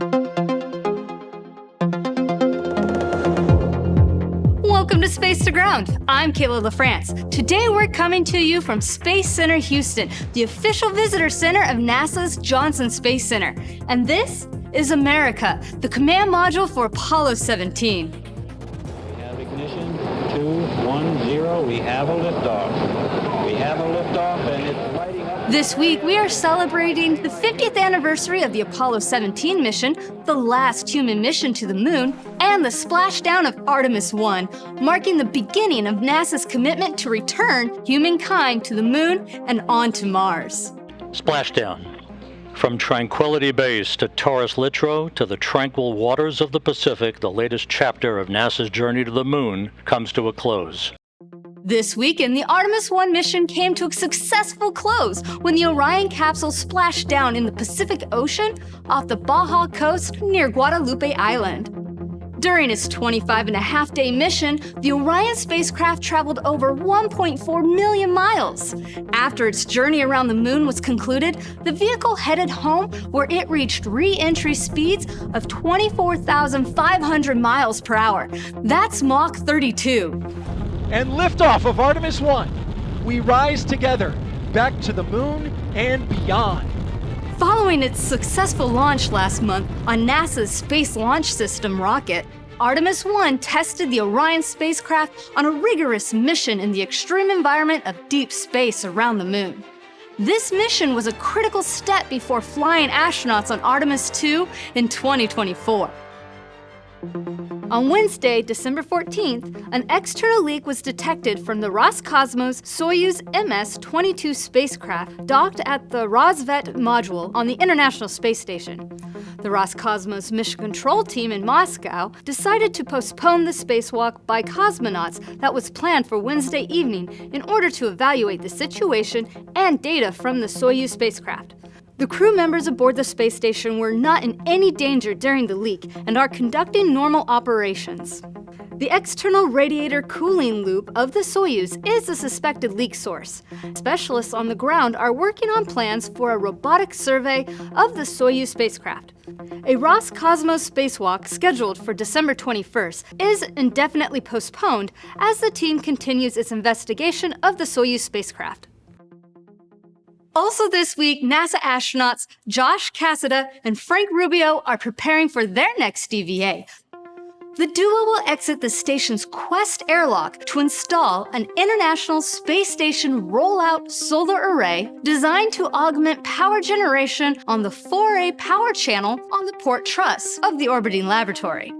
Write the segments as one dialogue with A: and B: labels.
A: Welcome to Space to Ground. I'm Kayla LaFrance. Today we're coming to you from Space Center Houston, the official visitor center of NASA's Johnson Space Center. And this is America, the command module for Apollo 17.
B: We have ignition, 2, 1, 0. We have a liftoff. We have a liftoff, and it's lighting up.
A: This week, we are celebrating the 50th anniversary of the Apollo 17 mission, the last human mission to the moon, and the splashdown of Artemis 1, marking the beginning of NASA's commitment to return humankind to the moon and on to Mars.
C: Splashdown. From Tranquility Base to Taurus Littrow to the tranquil waters of the Pacific, the latest chapter of NASA's journey to the moon comes to a close.
A: This weekend, the Artemis 1 mission came to a successful close when the Orion capsule splashed down in the Pacific Ocean off the Baja coast near Guadalupe Island. During its 25-and-a-half-day mission, the Orion spacecraft traveled over 1.4 million miles. After its journey around the moon was concluded, the vehicle headed home where it reached re-entry speeds of 24,500 miles per hour. That's Mach 32.
D: And liftoff of Artemis 1. We rise together, back to the moon and beyond.
A: Following its successful launch last month on NASA's Space Launch System rocket, Artemis 1 tested the Orion spacecraft on a rigorous mission in the extreme environment of deep space around the moon. This mission was a critical step before flying astronauts on Artemis 2 in 2024. On Wednesday, December 14th, an external leak was detected from the Roscosmos Soyuz MS-22 spacecraft docked at the Rosvet module on the International Space Station. The Roscosmos mission control team in Moscow decided to postpone the spacewalk by cosmonauts that was planned for Wednesday evening in order to evaluate the situation and data from the Soyuz spacecraft. The crew members aboard the space station were not in any danger during the leak and are conducting normal operations. The external radiator cooling loop of the Soyuz is a suspected leak source. Specialists on the ground are working on plans for a robotic survey of the Soyuz spacecraft. A Roscosmos spacewalk scheduled for December 21st is indefinitely postponed as the team continues its investigation of the Soyuz spacecraft. Also this week, NASA astronauts Josh Cassada and Frank Rubio are preparing for their next DVA. The duo will exit the station's Quest airlock to install an International Space Station rollout solar array designed to augment power generation on the 4A power channel on the port truss of the orbiting laboratory.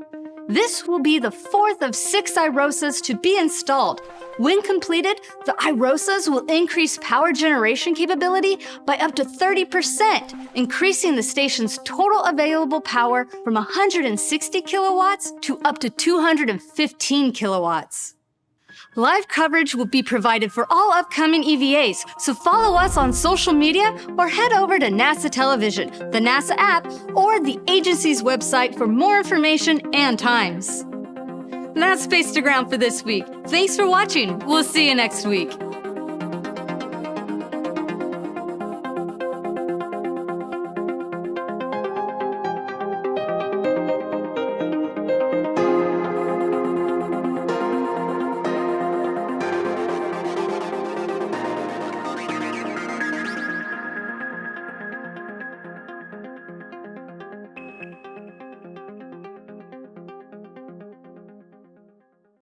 A: This will be the fourth of 6 IROSAs to be installed. When completed, the IROSAs will increase power generation capability by up to 30%, increasing the station's total available power from 160 kilowatts to up to 215 kilowatts. Live coverage will be provided for all upcoming EVAs, so follow us on social media or head over to NASA Television, the NASA app, or the agency's website for more information and times. That's Space to Ground for this week. Thanks for watching. We'll see you next week.